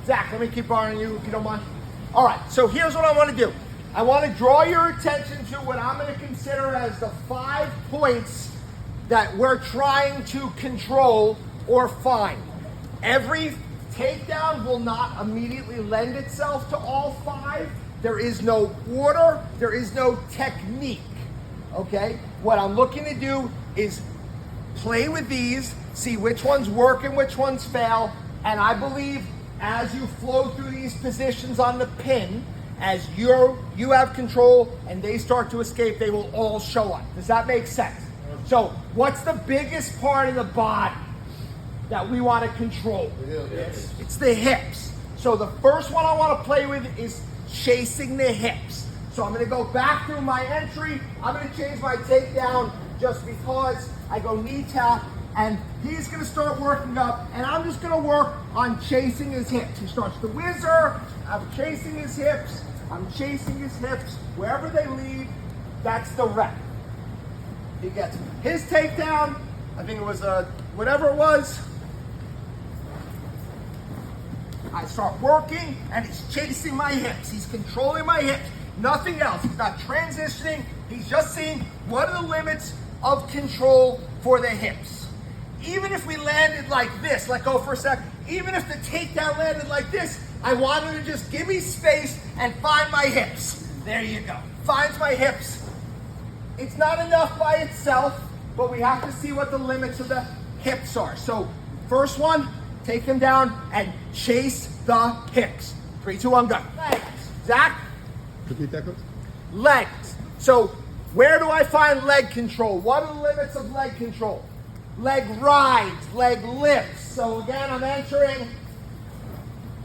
Zach, let me keep borrowing you if you don't mind. All right, so here's what I want to do. I want to draw your attention to what I'm going to consider as the 5 points that we're trying to control or find. Every takedown will not immediately lend itself to all 5. There is no order, there is no technique, okay? What I'm looking to do is play with these, see which ones work and which ones fail, and I believe as you flow through these positions on the pin, as you have control and they start to escape, they will all show up. Does that make sense? So what's the biggest part of the body that we want to control? It's the hips. So the first one I want to play with is chasing the hips. So I'm going to go back through my entry. I'm going to change my takedown just because I go knee tap, and he's going to start working up, and I'm just going to work on chasing his hips. He starts to whizzer. I'm chasing his hips. I'm chasing his hips. Wherever they lead, that's the rep. He gets his takedown. I think it was whatever it was. I start working, and he's chasing my hips. He's controlling my hips. Nothing else. He's not transitioning. He's just seeing what are the limits of control for the hips. Even if we landed like this, let go for a sec. Even if the takedown landed like this, I want him to just give me space and find my hips. There you go. Finds my hips. It's not enough by itself, but we have to see what the limits of the hips are. So first one, take him down and chase the hips. 3, 2, 1, go. Legs. Zach? Repeat that, coach. Legs. So where do I find leg control? What are the limits of leg control? Leg rides, leg lifts. So again, I'm entering.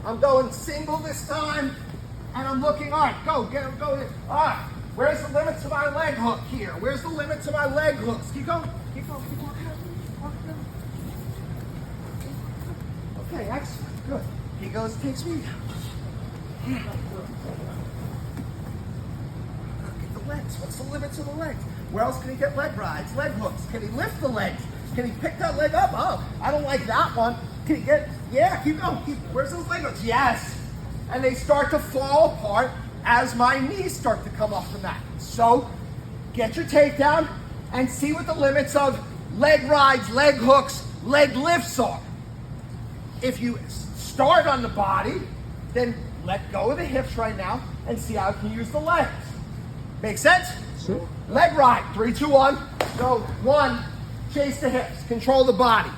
I'm going single this time, and I'm looking, all right, go, get him, go. All right, where's the limits of my leg hook here? Where's the limits of my leg hooks? Keep going, keep going, keep working. Okay, excellent, good. He goes, takes me down. Look at the legs. What's the limits of the legs? Where else can he get leg rides, leg hooks? Can he lift the legs? Can he pick that leg up? Oh, I don't like that one. Can he get, yeah, keep going. Where's those leg hooks? Yes. And they start to fall apart as my knees start to come off the mat. So get your takedown and see what the limits of leg rides, leg hooks, leg lifts are. If you start on the body, then let go of the hips right now and see how you can use the legs. Make sense? Sure. Leg ride, 3, 2, 1. Go, 1, chase the hips, control the body.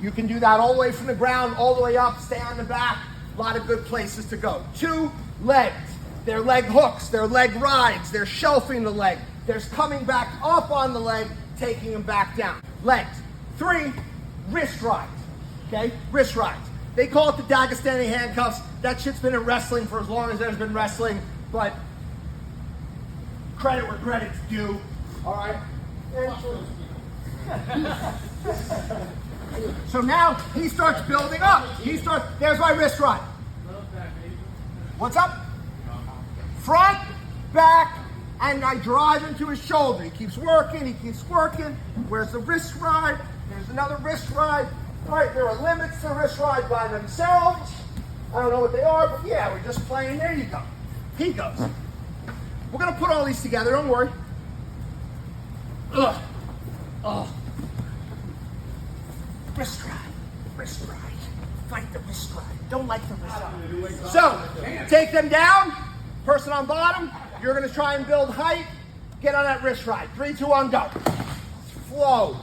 You can do that all the way from the ground, all the way up, stay on the back. A lot of good places to go. 2, legs. They're leg hooks, they're leg rides, they're shelving the leg. There's coming back up on the leg, taking them back down. Legs. 3, wrist rides. Okay, wrist rides. They call it the Dagestani handcuffs. That shit's been in wrestling for as long as there's been wrestling, but credit where credit's due. All right. So now he starts building up. There's my wrist ride. What's up? Front, back, and I drive into his shoulder. He keeps working, he keeps working. Where's the wrist ride? There's another wrist ride. All right, there are limits to wrist ride by themselves. I don't know what they are, but yeah, we're just playing. There you go. He goes. We're gonna put all these together, don't worry. Ugh. Oh. Wrist ride, wrist ride. Fight the wrist ride. Don't like the wrist ride. So, take them down. Person on bottom, you're gonna try and build height. Get on that wrist ride. 3, 2, 1, go. Flow.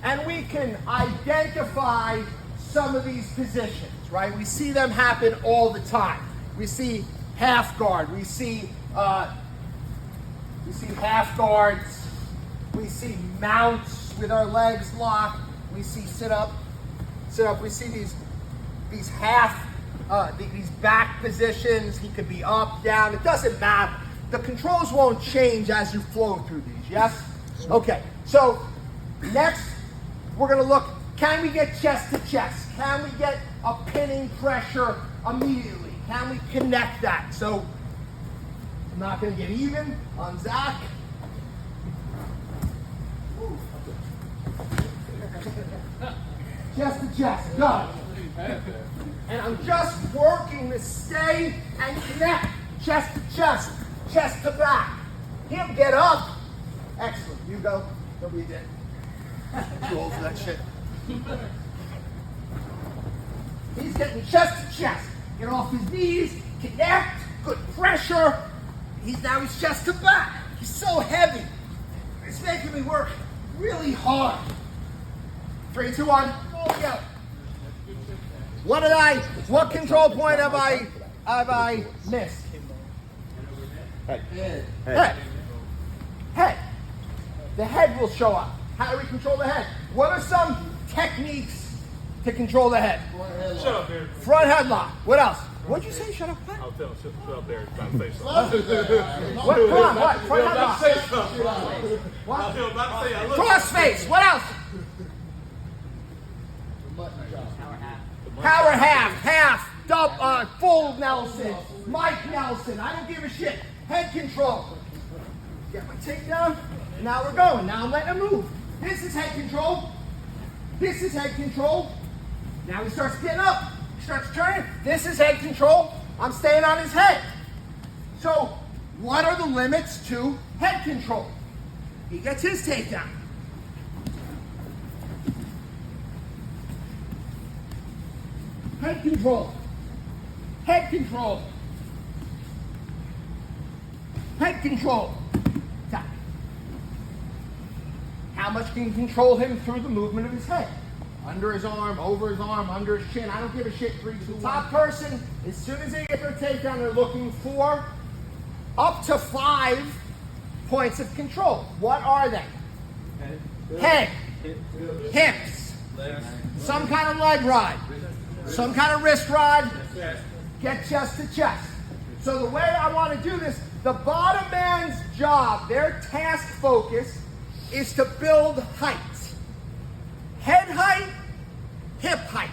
And we can identify some of these positions, right? We see them happen all the time. We see half guard. We see half guards. We see mounts with our legs locked. We see sit up. We see these half, these back positions. He could be up, down. It doesn't matter. The controls won't change as you flow through these. Yes? Okay. So next, we're going to look. Can we get chest to chest? Can we get a pinning pressure immediately? Can we connect that? So I'm not going to get even on Zach. Chest to chest, go. And I'm just working to stay and connect. Chest to chest, chest to back. He'll get up. Excellent. You go. Don't be a dick. Too old for that shit. He's getting chest to chest. Get off his knees. Connect. Good pressure. Now he's chest to back. He's so heavy. It's making me work really hard. 3, 2, 1. All together. What control point have I missed? Head. The head will show up. How do we control the head? What are some techniques to control the head? Shut up, Barry. Front headlock. What else? What'd you say? Shut up. What? I'll tell him, shut up, Barry. About to say something. What? Come on. What? Front About to say headlock. something. What? I feel about to say, I look. Cross face. What else? Power half, full Nelson, Mike Nelson. I don't give a shit. Head control. Get my takedown. And now we're going. Now I'm letting him move. This is head control. This is head control. Now he starts getting up. He starts turning. This is head control. I'm staying on his head. So, what are the limits to head control? He gets his takedown. Head control. Head control. Head control. Tap. How much can you control him through the movement of his head? Under his arm, over his arm, under his chin. I don't give a shit. 3, 2, 1. Top person, as soon as they get their takedown, they're looking for up to 5 points of control. What are they? Head. Hips. Some kind of leg rod. Some kind of wrist rod. Get chest to chest. So the way I want to do this, the bottom man's job, their task focus, is to build height. Head height, hip height.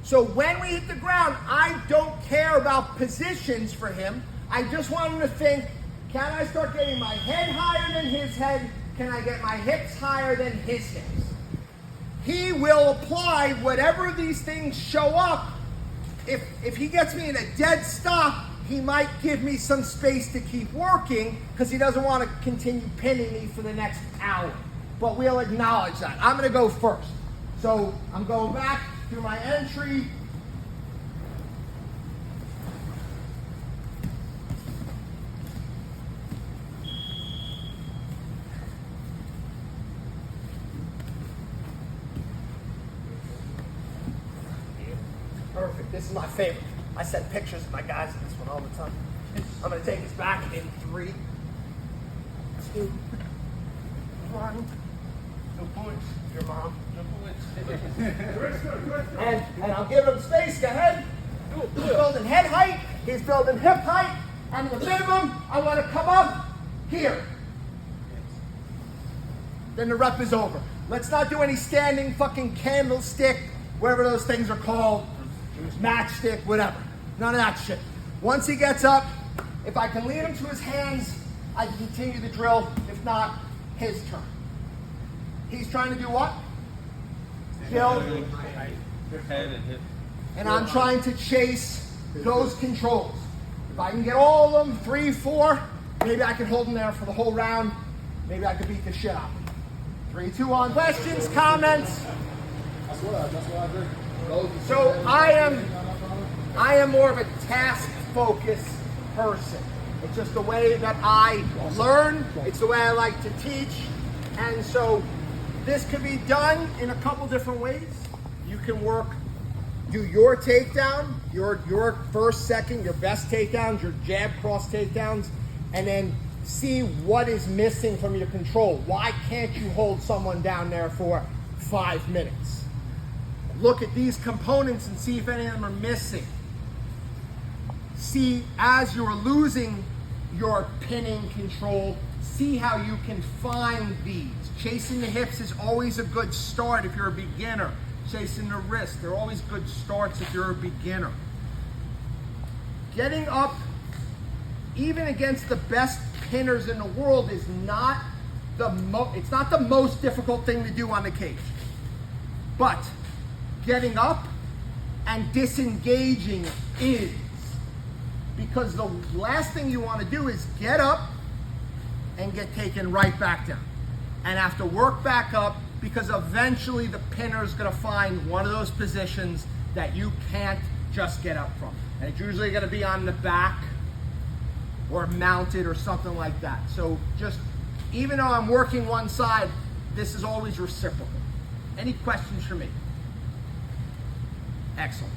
So when we hit the ground, I don't care about positions for him. I just want him to think, can I start getting my head higher than his head? Can I get my hips higher than his hips? He will apply whatever these things show up. If he gets me in a dead stop, he might give me some space to keep working because he doesn't want to continue pinning me for the next hour. But we'll acknowledge that. I'm going to go first. So I'm going back to my entry. Perfect. This is my favorite. I send pictures of my guys in this one all the time. I'm going to take this back in 3, 2, 1. No points. Your mom. No points. and I'll give him space. Go ahead. He's building head height. He's building hip height. And the minimum, I want to come up here. Then the rep is over. Let's not do any standing fucking candlestick, whatever those things are called. Matchstick, whatever. None of that shit. Once he gets up, if I can lead him to his hands, I can continue the drill. If not, his turn. He's trying to do what? Build. And I'm trying to chase those controls. If I can get all of them, 3, 4, maybe I can hold him there for the whole round. Maybe I could beat the shit out of him. 3, 2, 1. Questions, comments? That's what I agree. So I am more of a task-focused person. It's just the way that I learn. It's the way I like to teach. And so this can be done in a couple different ways. You can do your takedown, your first, second, your best takedowns, your jab cross takedowns, and then see what is missing from your control. Why can't you hold someone down there for 5 minutes? Look at these components and see if any of them are missing. See, as you're losing your pinning control, see how you can find these. Chasing the hips is always a good start if you're a beginner. Chasing the wrist, they're always good starts if you're a beginner. Getting up, even against the best pinners in the world, is not it's not the most difficult thing to do on the cage. But getting up and disengaging is. Because the last thing you want to do is get up and get taken right back down. And have to work back up, because eventually the pinner is going to find one of those positions that you can't just get up from. And it's usually going to be on the back or mounted or something like that. So just, even though I'm working one side, this is always reciprocal. Any questions for me? Excellent.